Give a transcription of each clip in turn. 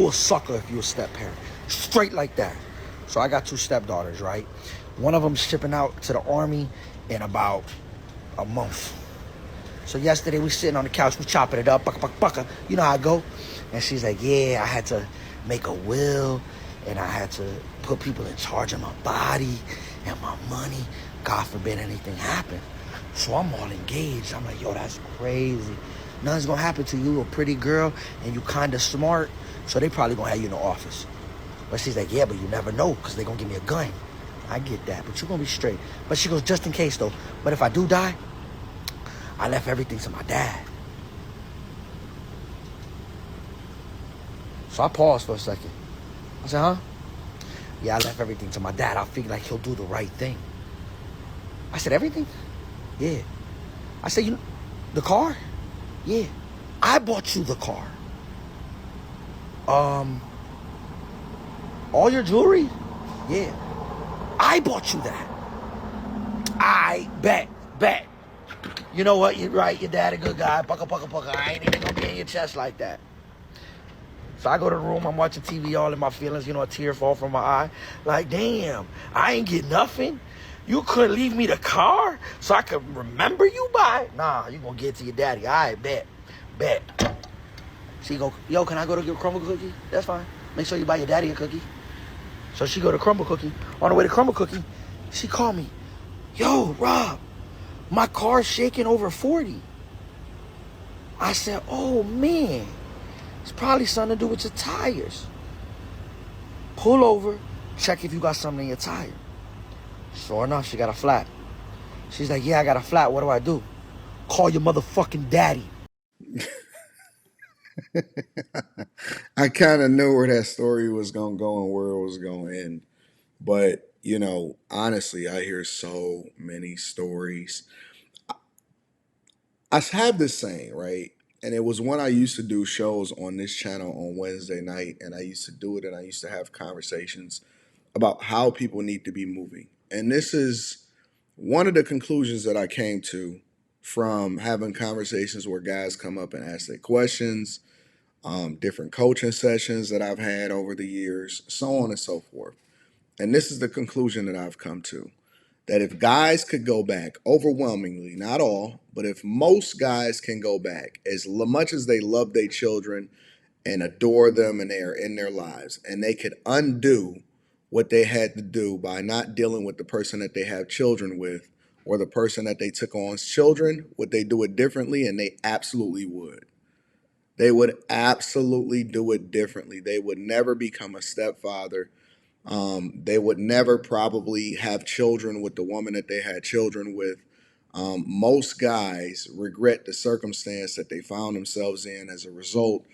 You a sucker if you a step parent. Straight like that. So I got two stepdaughters, right? One of them's shipping out to the army in about a month. So yesterday we sitting on the couch, we chopping it up, bucka, bucka, bucka. You know how I go? And she's like, yeah, I had to make a will, and I had to put people in charge of my body and my money. God forbid anything happen. So I'm all engaged. I'm like, yo, that's crazy. Nothing's gonna happen to you. You're a pretty girl, and you kinda smart, so they probably gonna have you in the office. But she's like, yeah, but you never know, because they gonna give me a gun. I get that, but you're gonna be straight. But she goes, just in case though. But if I do die, I left everything to my dad. So I paused for a second. I said, huh? Yeah, I left everything to my dad. I figured like he'll do the right thing. I said, everything? Yeah. I said, the car? Yeah. I bought you the car. All your jewelry? Yeah. I bought you that. I bet. You know what? You're right. Your dad a good guy. Pucka, pucka, pucka. I ain't even gonna be in your chest like that. So I go to the room. I'm watching TV, all in my feelings. You know, a tear fall from my eye. Like, damn, I ain't get nothing. You couldn't leave me the car so I could remember you by? Nah, you gonna get it to your daddy. All right, bet. She go, yo, can I go to get a crumble cookie? That's fine. Make sure you buy your daddy a cookie. So she go to crumble cookie. On the way to crumble cookie, she called me. Yo, Rob, my car's shaking over 40. I said, oh man, it's probably something to do with your tires. Pull over, check if you got something in your tire. Sure enough, she got a flat. She's like, yeah, I got a flat. What do I do? Call your motherfucking daddy. I kind of knew where that story was going to go and where it was going to end. But, honestly, I hear so many stories. I have this saying, right? And it was when I used to do shows on this channel on Wednesday night, and I used to do it and I used to have conversations about how people need to be moving. And this is one of the conclusions that I came to from having conversations where guys come up and ask their questions, different coaching sessions that I've had over the years, so on and so forth. And this is the conclusion that I've come to, that if guys could go back, overwhelmingly, not all, but if most guys can go back, as much as they love their children and adore them and they are in their lives, and they could undo what they had to do by not dealing with the person that they have children with or the person that they took on as children, would they do it differently? And they absolutely would. They would absolutely do it differently. They would never become a stepfather. They would never probably have children with the woman that they had children with. Most guys regret the circumstance that they found themselves in as a result,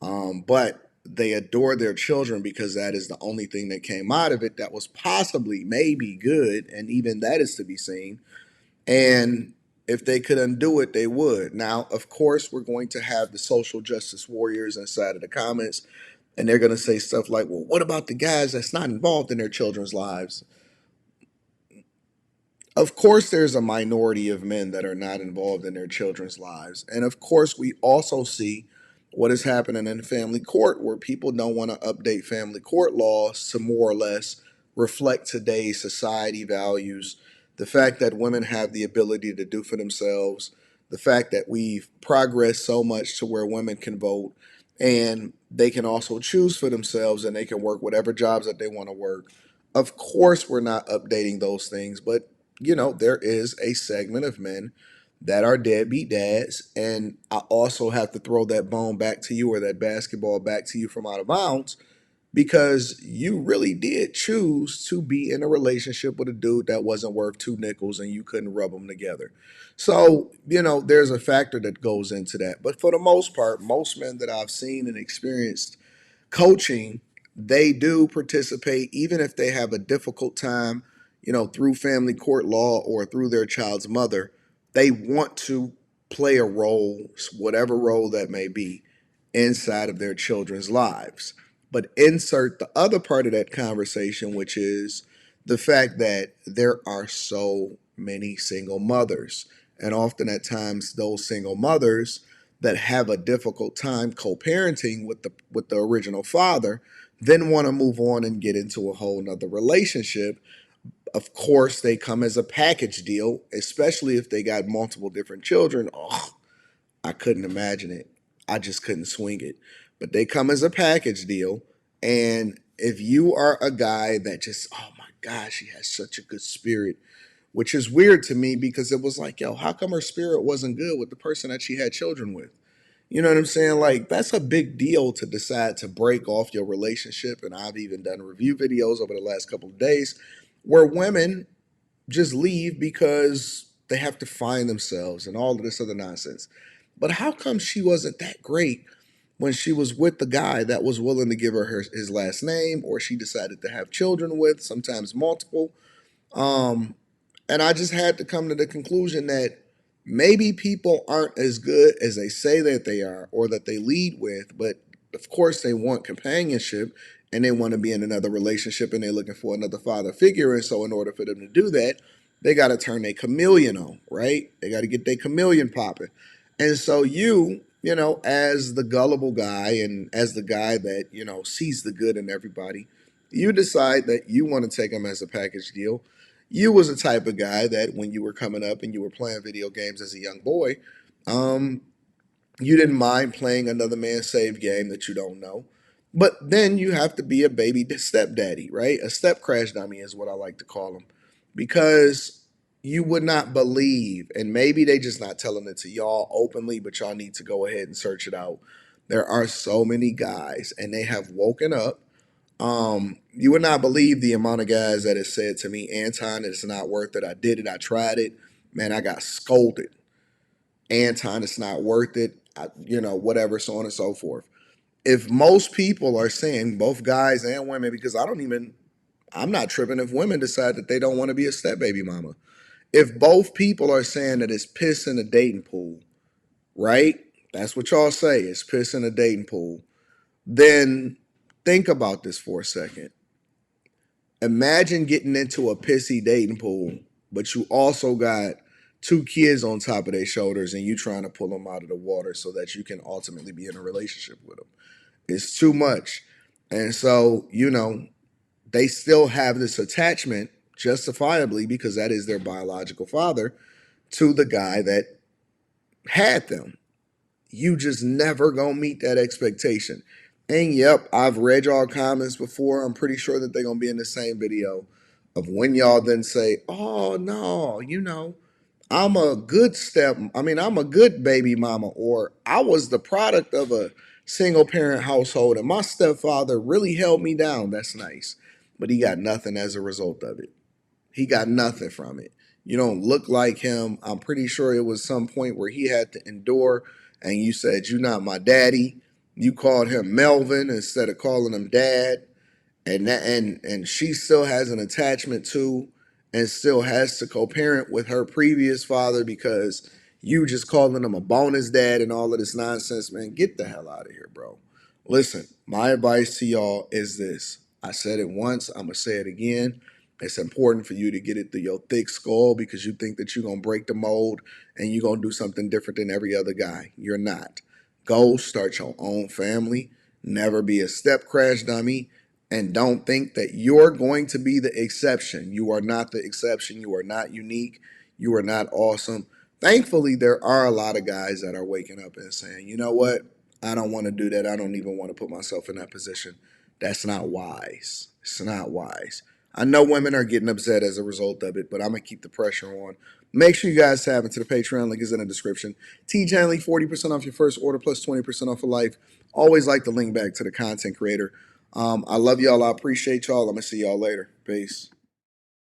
but they adore their children because that is the only thing that came out of it that was possibly, maybe good, and even that is to be seen. And if they could undo it, they would. Now, of course, we're going to have the social justice warriors inside of the comments, and they're going to say stuff like, well, what about the guys that's not involved in their children's lives? Of course, there's a minority of men that are not involved in their children's lives. And of course, we also see what is happening in family court, where people don't want to update family court laws to more or less reflect today's society values. The fact that women have the ability to do for themselves, the fact that we've progressed so much to where women can vote and they can also choose for themselves and they can work whatever jobs that they want to work. Of course, we're not updating those things, but there is a segment of men that are deadbeat dads. And I also have to throw that bone back to you, or that basketball back to you from out of bounds, because you really did choose to be in a relationship with a dude that wasn't worth two nickels and you couldn't rub them together. So, there's a factor that goes into that. But for the most part, most men that I've seen and experienced coaching, they do participate, even if they have a difficult time, through family court law or through their child's mother. They want to play a role, whatever role that may be, inside of their children's lives. But insert the other part of that conversation, which is the fact that there are so many single mothers. And often at times, those single mothers, that have a difficult time co-parenting with the original father, then want to move on and get into a whole nother relationship. Of course, they come as a package deal, especially if they got multiple different children. Oh, I couldn't imagine it. I just couldn't swing it. But they come as a package deal. And if you are a guy that just, oh my gosh, she has such a good spirit, which is weird to me because it was like, yo, how come her spirit wasn't good with the person that she had children with? You know what I'm saying? Like, that's a big deal to decide to break off your relationship. And I've even done review videos over the last couple of days where women just leave because they have to find themselves and all of this other nonsense. But how come she wasn't that great when she was with the guy that was willing to give her his last name, or she decided to have children with, sometimes multiple? Um, and I just had to come to the conclusion that maybe people aren't as good as they say that they are or that they lead with, but of course they want companionship and they want to be in another relationship and they're looking for another father figure. And so in order for them to do that, they got to turn their chameleon on, right? They got to get their chameleon popping. And so you know, as the gullible guy and as the guy that, you know, sees the good in everybody, you decide that you want to take them as a package deal. You was the type of guy that when you were coming up and you were playing video games as a young boy, um, you didn't mind playing another man's save game that you don't know. But then you have to be a baby stepdaddy, right? A step crash dummy is what I like to call them. Because you would not believe, and maybe they just not telling it to y'all openly, but y'all need to go ahead and search it out. There are so many guys, and they have woken up. You would not believe the amount of guys that have said to me, Anton, it's not worth it. I did it. I tried it. Man, I got scolded. Anton, it's not worth it. You know, whatever, so on and so forth. If most people are saying, both guys and women, because I'm not tripping if women decide that they don't want to be a step baby mama. If both people are saying that it's piss in the dating pool, right? That's what y'all say. It's piss in the dating pool. Then think about this for a second. Imagine getting into a pissy dating pool, but you also got two kids on top of their shoulders and you trying to pull them out of the water so that you can ultimately be in a relationship with them. It's too much. And so, you know, they still have this attachment justifiably because that is their biological father to the guy that had them. You just never gonna meet that expectation. And yep, I've read y'all comments before. I'm pretty sure that they're gonna be in the same video of when y'all then say, oh no, you know, I'm a good baby mama, or I was the product of a single parent household and my stepfather really held me down. That's nice. But he got nothing as a result of it. He got nothing from it. You don't look like him. I'm pretty sure it was some point where he had to endure and you said, you're not my daddy. You called him Melvin instead of calling him dad. And she still has an attachment to and still has to co-parent with her previous father because you just calling him a bonus dad and all of this nonsense. Man, get the hell out of here, bro. Listen, my advice to y'all is this. I said it once, I'm gonna say it again. It's important for you to get it through your thick skull because you think that you're gonna break the mold and you're gonna do something different than every other guy. You're not. Go start your own family. Never be a step crash dummy. And don't think that you're going to be the exception. You are not the exception. You are not unique. You are not awesome. Thankfully, there are a lot of guys that are waking up and saying, you know what? I don't want to do that. I don't even want to put myself in that position. That's not wise. It's not wise. I know women are getting upset as a result of it, but I'm going to keep the pressure on. Make sure you guys tap into the Patreon. Link is in the description. TJ 40% off your first order plus 20% off for life. Always like to link back to the content creator. I love y'all. I appreciate y'all. I'm going to see y'all later. Peace.